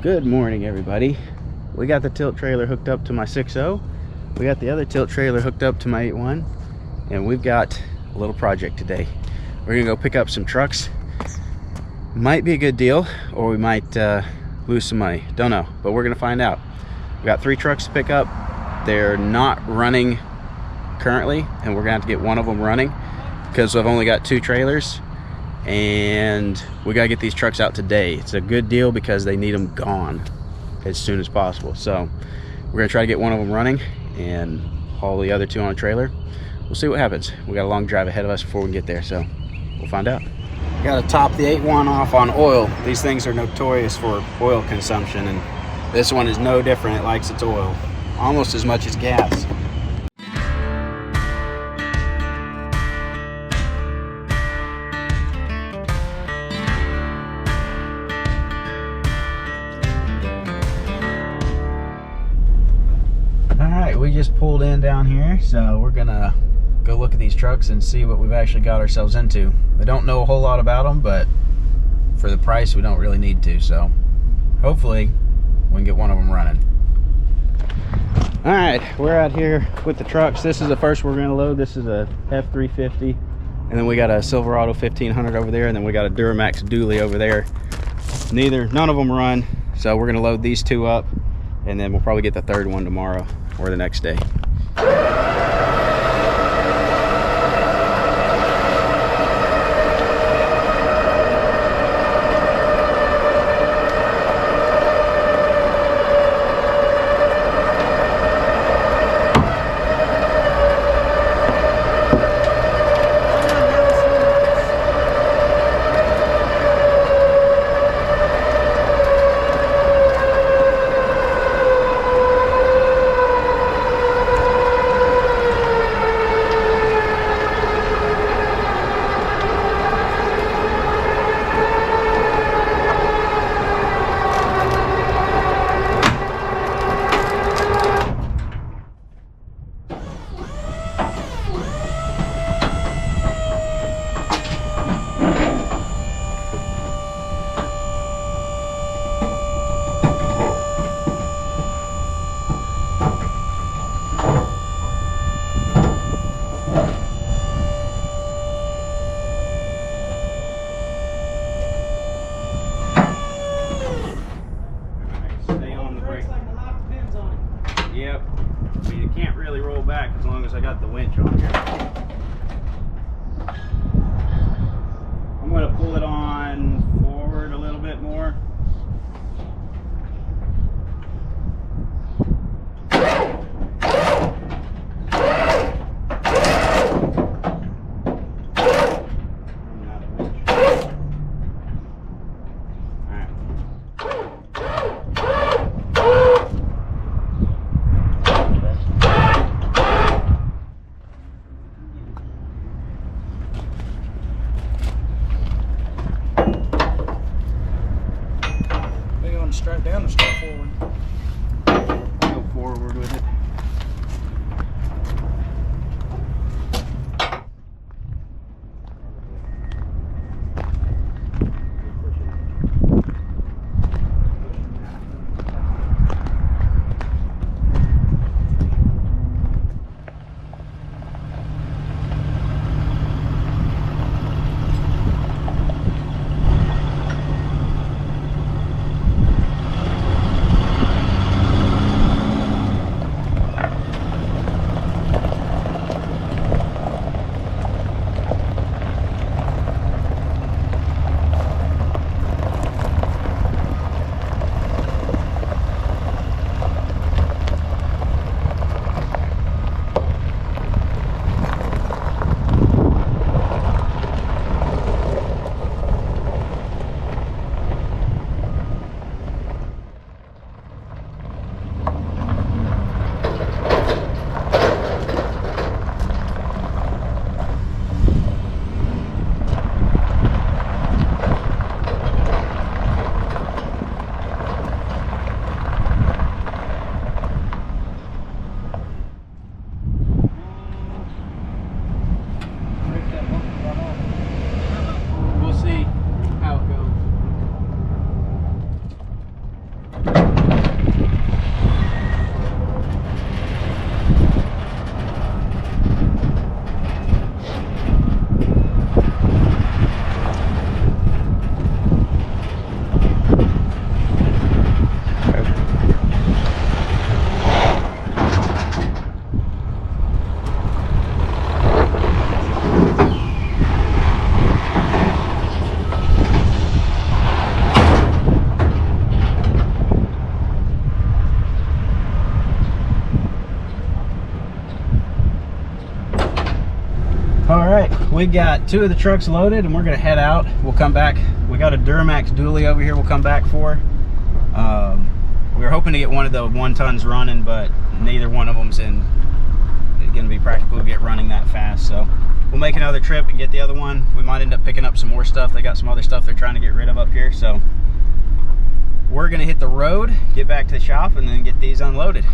Good morning, everybody. We got the tilt trailer hooked up to my 6.0. We got the other tilt trailer hooked up to my 8.1, and we've got a little project today. We're gonna go pick up some trucks. Might be a good deal, or we might lose some money. Don't know, but we're gonna find out. We got 3 trucks to pick up. They're not running currently, and we're gonna have to get one of them running because I've only got 2 trailers. And we gotta get these trucks out today. It's a good deal because they need them gone as soon as possible. So we're gonna try to get one of them running and haul the other 2 on a trailer. We'll see what happens. We got a long drive ahead of us before we get there, so we'll find out. Gotta top the 8.1 off on oil. These things are notorious for oil consumption, and this one is no different. It likes its oil almost as much as gas. We just pulled in down here, so we're gonna go look at these trucks and see what we've actually got ourselves into. I don't know a whole lot about them, but for the price we don't really need to, so hopefully we can get one of them running. All right, we're out here with the trucks. This is the first we're gonna load. This is a F350, and then we got a Silverado 1500 over there, and then we got a Duramax dually over there. None of them run, so we're gonna load these 2 up, and then we'll probably get the 3rd one tomorrow or the next day. Yep, I mean, it can't really roll back as long as I got the winch on here. I'm going to pull it on forward a little bit more. Strap down or strap forward? Go forward with it. All right, we got 2 of the trucks loaded and we're gonna head out. We'll come back. We got a Duramax dually over here we'll come back for. We were hoping to get one of the 1 tons running, but neither one of them's gonna be practical to get running that fast. So we'll make another trip and get the other one. We might end up picking up some more stuff. They got some other stuff they're trying to get rid of up here. So we're gonna hit the road, get back to the shop, and then get these unloaded.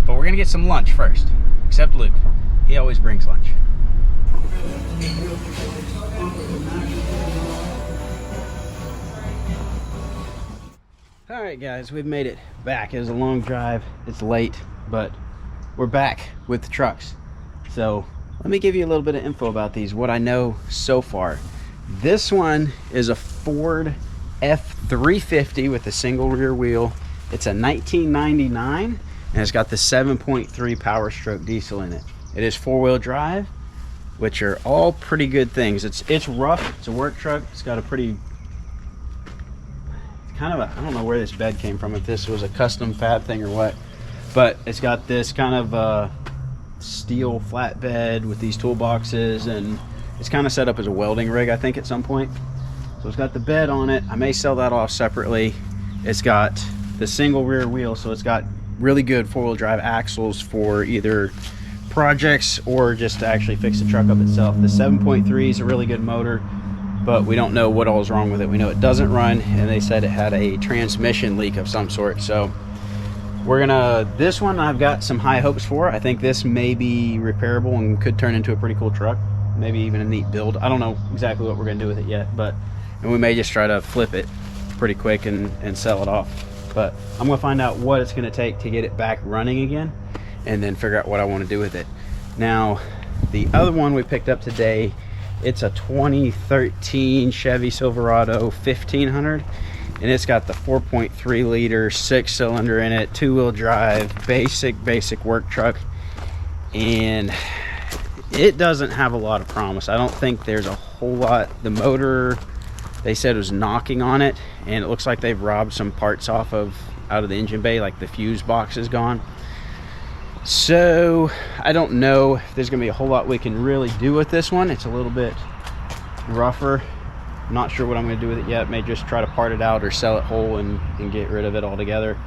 But we're gonna get some lunch first, except Luke. He always brings lunch. All right, guys, we've made it back. It was a long drive. It's late, but we're back with the trucks. So let me give you a little bit of info about these, what I know so far. This one is a Ford F350 with a single rear wheel. It's a 1999, and it's got the 7.3 Powerstroke diesel in it. It is 4-wheel drive, which are all pretty good things. It's rough. It's a work truck. It's got a pretty kind of a, I don't know where this bed came from, if this was a custom fab thing or what, but it's got this kind of steel flatbed with these toolboxes, and it's kind of set up as a welding rig, I think, at some point. So it's got the bed on it. I may sell that off separately. It's got the single rear wheel, so it's got really good 4-wheel drive axles for either projects or just to actually fix the truck up itself. The 7.3 is a really good motor, but we don't know what all is wrong with it. We know it doesn't run, and they said it had a transmission leak of some sort. So we're gonna, this one I've got some high hopes for. I think this may be repairable and could turn into a pretty cool truck, maybe even a neat build. I don't know exactly what we're gonna do with it yet, but and we may just try to flip it pretty quick and sell it off. But I'm gonna find out what it's gonna take to get it back running again, and then figure out what I want to do with it. Now, the other one we picked up today, it's a 2013 Chevy Silverado 1500, and it's got the 4.3 liter 6-cylinder in it, 2-wheel drive, basic work truck, and it doesn't have a lot of promise. I don't think there's a whole lot. The motor, they said, was knocking on it, and it looks like they've robbed some parts out of the engine bay, like the fuse box is gone. So I don't know if there's gonna be a whole lot we can really do with this one. It's a little bit rougher. I'm not sure what I'm gonna do with it yet. May just try to part it out or sell it whole and get rid of it altogether.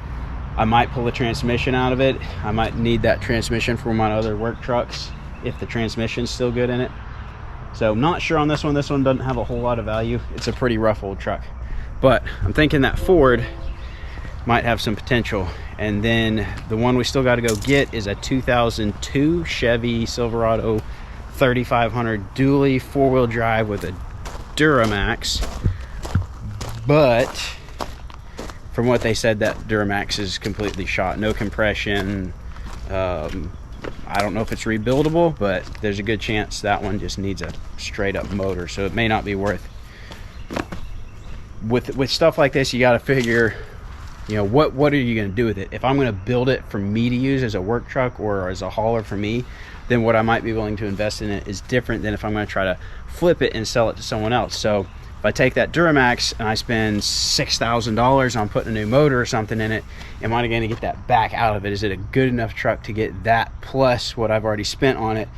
I might pull the transmission out of it. I might need that transmission for my other work trucks if the transmission's still good in it. So I'm not sure on this one. This one doesn't have a whole lot of value. It's a pretty rough old truck, but I'm thinking that Ford might have some potential. And then the one we still got to go get is a 2002 Chevy Silverado 3500 dually 4-wheel drive with a Duramax. But from what they said, that Duramax is completely shot, no compression. I don't know if it's rebuildable, but there's a good chance that one just needs a straight up motor, so it may not be worth. With stuff like this, you got to figure, you know, what are you going to do with it? If I'm going to build it for me to use as a work truck or as a hauler for me, then what I might be willing to invest in it is different than if I'm going to try to flip it and sell it to someone else. So if I take that Duramax and I spend $6,000 on putting a new motor or something in it, am I going to get that back out of it? Is it a good enough truck to get that plus what I've already spent on it?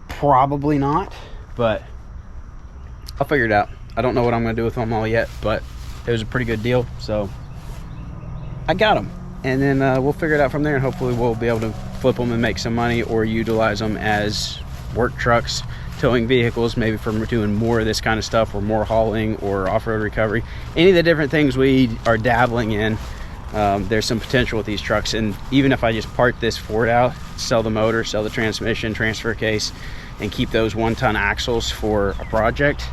Probably not, but I'll figure it out. I don't know what I'm going to do with them all yet, but it was a pretty good deal, so I got them. And then we'll figure it out from there, and hopefully we'll be able to flip them and make some money or utilize them as work trucks, towing vehicles, maybe for doing more of this kind of stuff or more hauling or off-road recovery. Any of the different things we are dabbling in, there's some potential with these trucks. And even if I just part this Ford out, sell the motor, sell the transmission, transfer case, and keep those 1-ton axles for a project,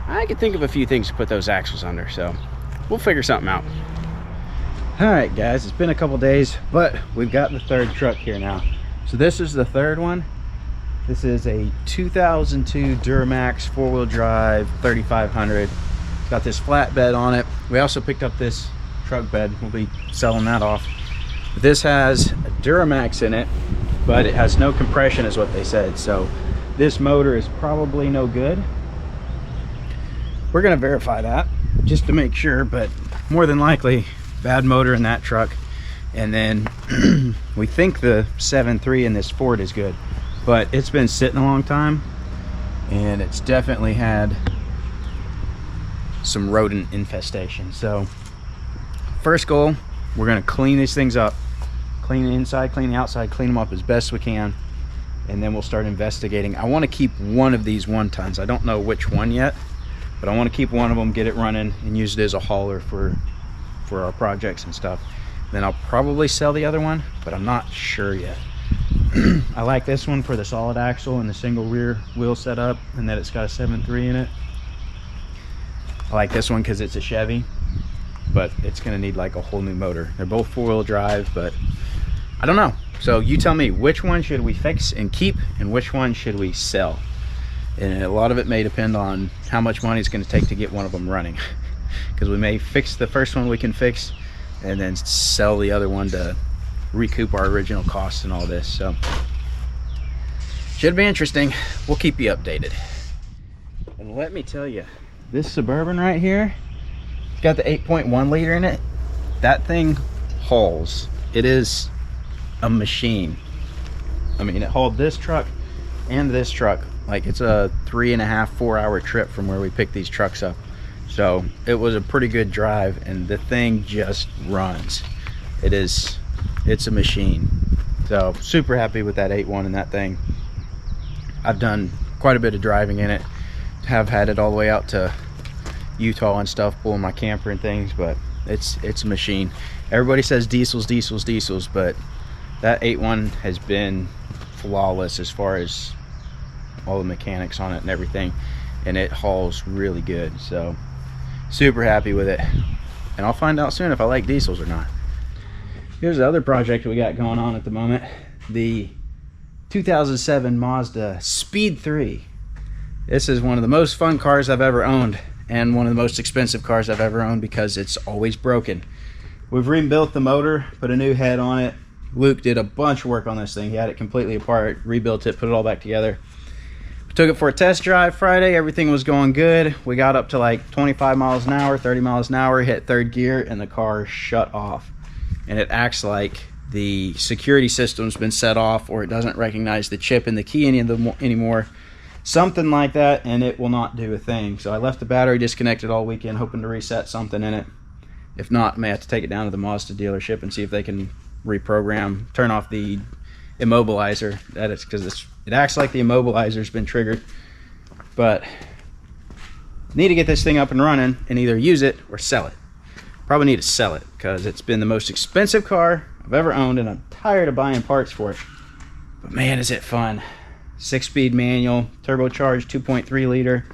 I could think of a few things to put those axles under. So we'll figure something out. All right, guys, it's been a couple days, but we've got the third truck here now. So this is the third one. This is a 2002 Duramax 4-wheel drive 3500. It's got this flatbed on it. We also picked up this truck bed. We'll be selling that off. This has a Duramax in it, but it has no compression is what they said. So this motor is probably no good. We're gonna verify that just to make sure, but more than likely bad motor in that truck. And then we think the 7.3 in this Ford is good, but it's been sitting a long time and it's definitely had some rodent infestation. So first goal, we're gonna clean these things up, clean the inside, clean the outside, clean them up as best we can, and then we'll start investigating. I want to keep one of these 1-tons. I don't know which one yet, but I want to keep one of them, get it running, and use it as a hauler for our projects and stuff. Then I'll probably sell the other one, but I'm not sure yet. I like this one for the solid axle and the single rear wheel setup, and that it's got a 7.3 in it. I like this one because it's a Chevy, but it's gonna need like a whole new motor. They're both 4-wheel drive, but I don't know. So you tell me, which one should we fix and keep, and which one should we sell? And a lot of it may depend on how much money it's gonna take to get one of them running. Because we may fix the first one we can fix, and then sell the other one to recoup our original costs and all this. So should be interesting. We'll keep you updated. And let me tell you, this Suburban right here, it's got the 8.1 liter in it. That thing hauls. It is a machine. I mean, it hauled this truck and this truck. Like, it's a 3.5-4 hour trip from where we picked these trucks up. So it was a pretty good drive, and the thing just runs. It's a machine. So super happy with that 8.1 and that thing. I've done quite a bit of driving in it. Have had it all the way out to Utah and stuff, pulling my camper and things, but it's a machine. Everybody says diesels, but that 8.1 has been flawless as far as all the mechanics on it and everything, and it hauls really good. So super happy with it, and I'll find out soon if I like diesels or not. Here's the other project we got going on at the moment, the 2007 Mazda Speed 3. This is one of the most fun cars I've ever owned, and one of the most expensive cars I've ever owned because it's always broken. We've rebuilt the motor, put a new head on it. Luke did a bunch of work on this thing. He had it completely apart, rebuilt it, put it all back together. We took it for a test drive Friday. Everything was going good. We got up to like 25 miles an hour, 30 miles an hour, hit third gear, and the car shut off. And it acts like the security system's been set off, or it doesn't recognize the chip in the key anymore. Something like that, and it will not do a thing. So I left the battery disconnected all weekend, hoping to reset something in it. If not, I may have to take it down to the Mazda dealership and see if they can reprogram, turn off the immobilizer. That is because it acts like the immobilizer's been triggered. But need to get this thing up and running and either use it or sell it. Probably need to sell it because it's been the most expensive car I've ever owned, and I'm tired of buying parts for it. But man, is it fun. 6-speed manual, turbocharged 2.3 liter.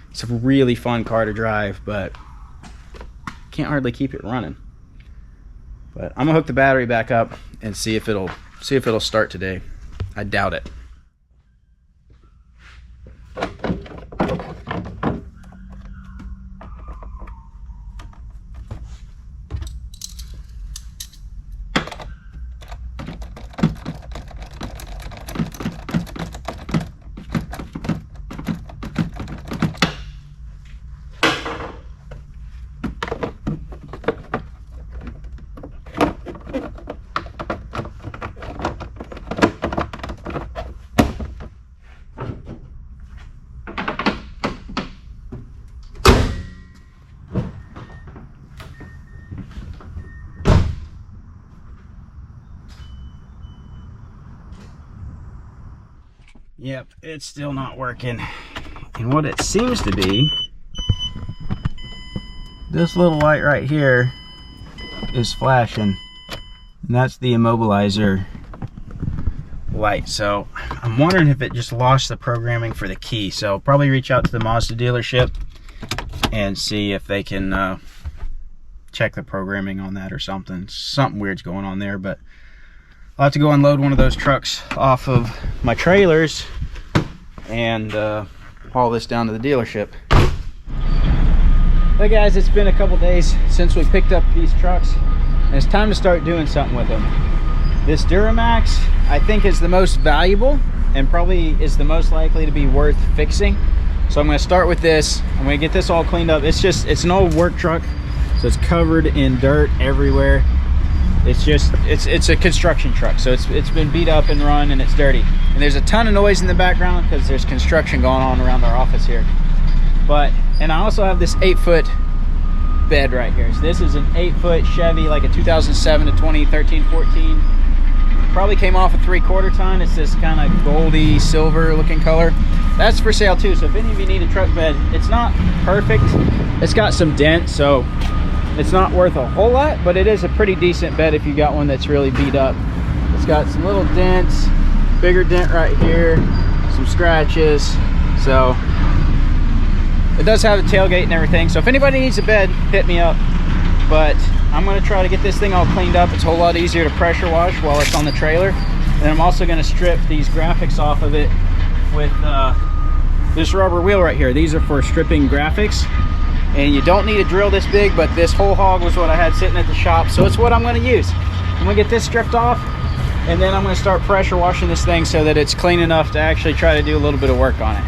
It's a really fun car to drive, but can't hardly keep it running. But I'm gonna hook the battery back up and see if it'll start today. I doubt it. Yep, it's still not working. And what it seems to be, this little light right here is flashing, and that's the immobilizer light. So I'm wondering if it just lost the programming for the key. So I'll probably reach out to the Mazda dealership and see if they can check the programming on that or something. Something weird's going on there, but I'll have to go unload one of those trucks off of my trailers and haul this down to the dealership. Hey guys, it's been a couple days since we picked up these trucks, and it's time to start doing something with them. This Duramax, I think, is the most valuable and probably is the most likely to be worth fixing. So I'm going to start with this. I'm going to get this all cleaned up. It's an old work truck, so it's covered in dirt everywhere. It's a construction truck, so it's been beat up and run, and it's dirty. And there's a ton of noise in the background because there's construction going on around our office here. And I also have this 8-foot bed right here. So this is an 8-foot Chevy, like a 2007 to 2013, 14. Probably came off a 3/4 ton. It's this kind of goldy silver looking color. That's for sale too. So if any of you need a truck bed, it's not perfect. It's got some dents, so it's not worth a whole lot, but it is a pretty decent bed if you got one that's really beat up. It's got some little dents, bigger dent right here, some scratches. So it does have a tailgate and everything. So if anybody needs a bed, hit me up. But I'm going to try to get this thing all cleaned up. It's a whole lot easier to pressure wash while it's on the trailer. And I'm also going to strip these graphics off of it with this rubber wheel right here. These are for stripping graphics. And you don't need a drill this big, but this whole hog was what I had sitting at the shop. So it's what I'm going to use. I'm going to get this stripped off, and then I'm going to start pressure washing this thing so that it's clean enough to actually try to do a little bit of work on it.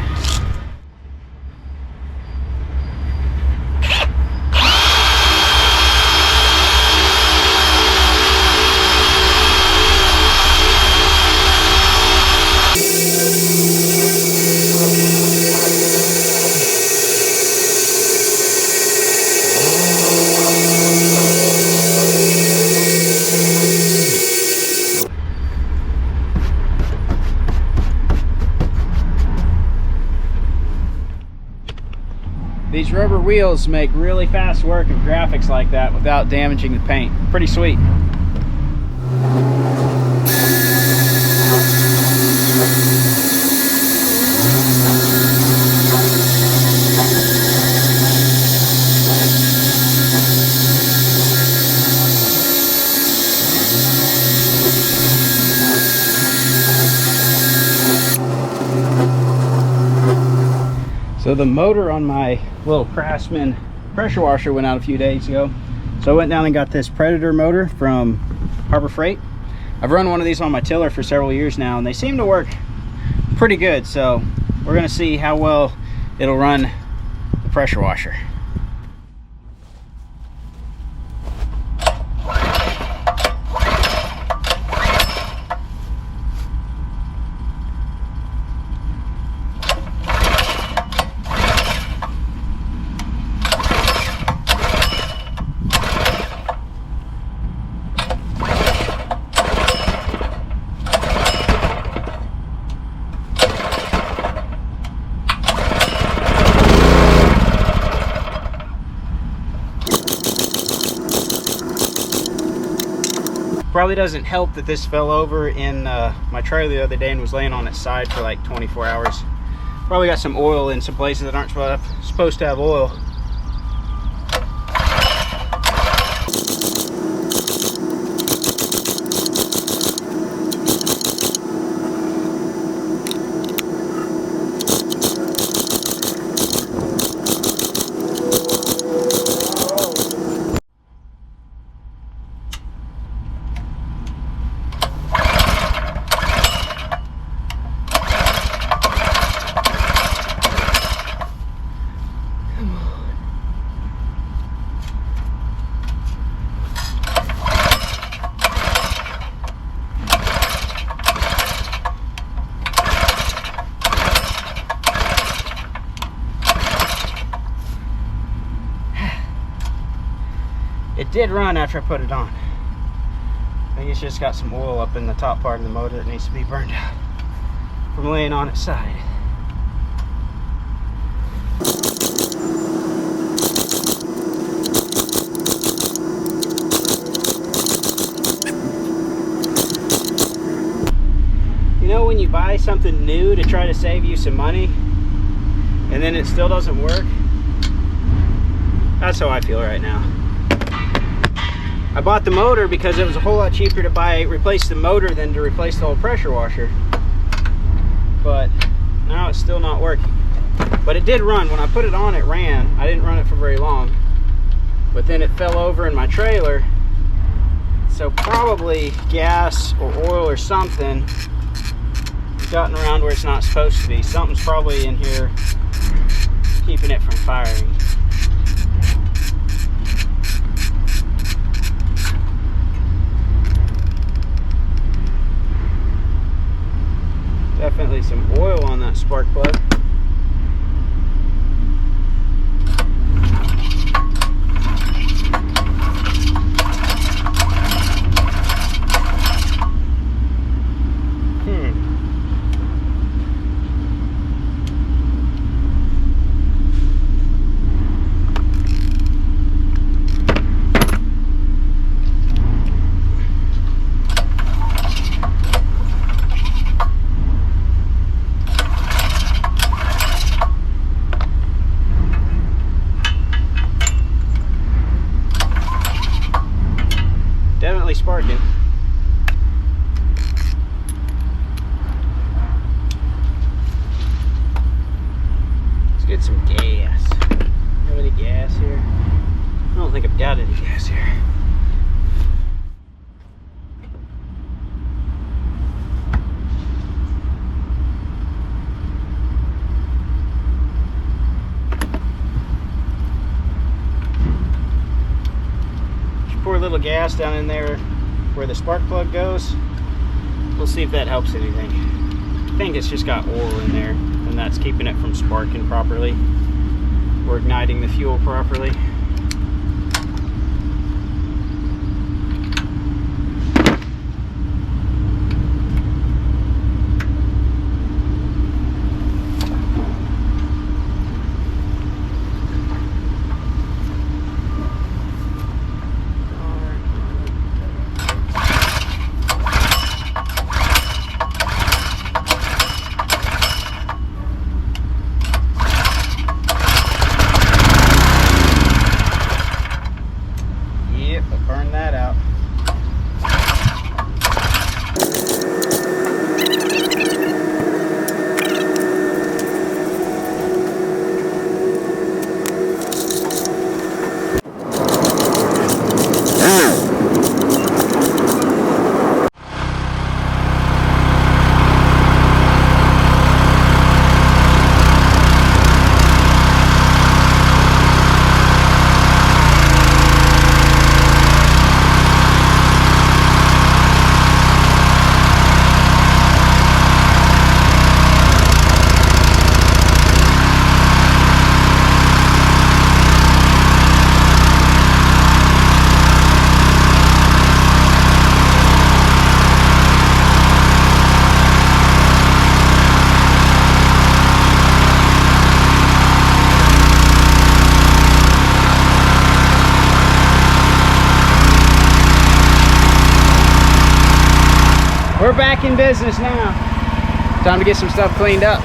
These rubber wheels make really fast work of graphics like that without damaging the paint. Pretty sweet. So the motor on my little Craftsman pressure washer went out a few days ago. So I went down and got this Predator motor from Harbor Freight. I've run one of these on my tiller for several years now, and they seem to work pretty good. So we're gonna see how well it'll run the pressure washer. Probably doesn't help that this fell over in my trailer the other day and was laying on its side for like 24 hours. Probably got some oil in some places that aren't supposed to have oil. It did run after I put it on. I think it's just got some oil up in the top part of the motor that needs to be burned out from laying on its side. You know when you buy something new to try to save you some money and then it still doesn't work? That's how I feel right now. I bought the motor because it was a whole lot cheaper to replace the motor than to replace the whole pressure washer. But now it's still not working. But it did run. When I put it on, it ran. I didn't run it for very long. But then it fell over in my trailer. So probably gas or oil or something gotten around where it's not supposed to be. Something's probably in here keeping it from firing. Definitely some oil on that spark plug. Definitely sparking. Let's get some gas. Have any gas here? I don't think I've got any gas here. Pour a little gas down in there where the spark plug goes. We'll see if that helps anything. I think it's just got oil in there and that's keeping it from sparking properly or igniting the fuel properly. Burn that out. We're back in business now. Time to get some stuff cleaned up.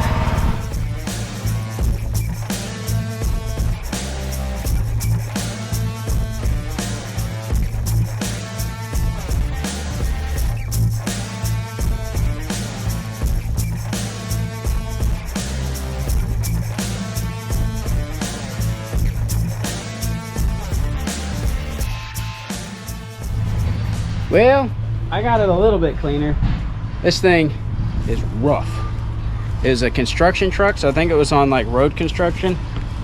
Well, I got it a little bit cleaner. This thing is rough. It was a construction truck, so I think it was on like road construction,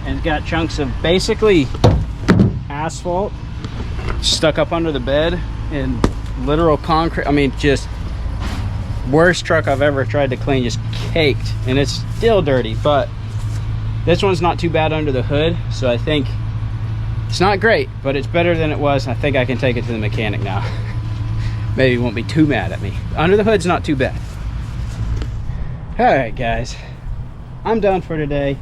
and it's got chunks of basically asphalt stuck up under the bed and literal concrete. I mean, just worst truck I've ever tried to clean, just caked, and it's still dirty, but this one's not too bad under the hood, so I think it's not great, but it's better than it was. I think I can take it to the mechanic now. Maybe he won't be too mad at me. Under the hood's not too bad. All right, guys, I'm done for today.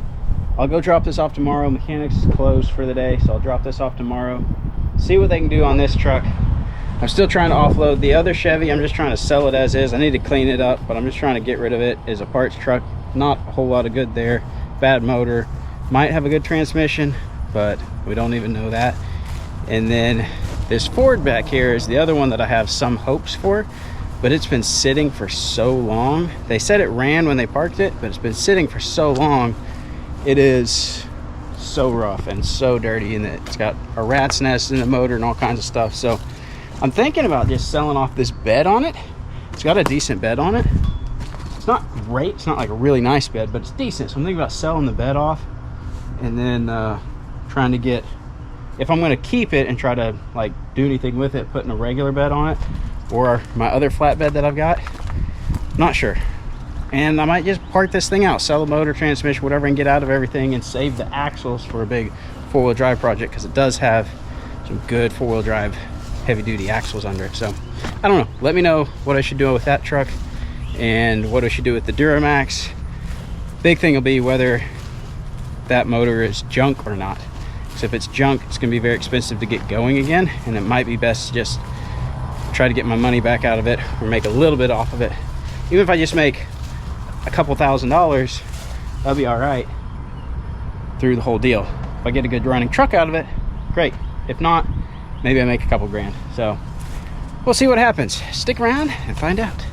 I'll go drop this off tomorrow. Mechanics is closed for the day, so I'll drop this off tomorrow. See what they can do on this truck. I'm still trying to offload the other Chevy. I'm just trying to sell it as is. I need to clean it up, but I'm just trying to get rid of it as a parts truck. Not a whole lot of good there. Bad motor. Might have a good transmission, but we don't even know that. And then This Ford back here is the other one that I have some hopes for, but it's been sitting for so long. They said it ran when they parked it, but it's been sitting for so long. It is so rough and so dirty, and it's got a rat's nest in the motor and all kinds of stuff. So I'm thinking about just selling off this bed on it. It's got a decent bed on it. It's not great, it's not like a really nice bed, but it's decent. So I'm thinking about selling the bed off and then trying to get, if I'm going to keep it and try to like do anything with it, putting a regular bed on it or my other flatbed that I've got. Not sure. And I might just part this thing out, sell the motor, transmission, whatever, and get out of everything and save the axles for a big four-wheel drive project, because it does have some good four-wheel drive heavy duty axles under it. So I don't know, let me know what I should do with that truck and what I should do with the Duramax. Big thing will be whether that motor is junk or not. Because if it's junk, it's going to be very expensive to get going again, and it might be best to just try to get my money back out of it or make a little bit off of it. Even if I just make a couple $1,000s, that'll be all right through the whole deal. If I get a good running truck out of it, great. If not, maybe I make a couple grand. So we'll see what happens. Stick around and find out.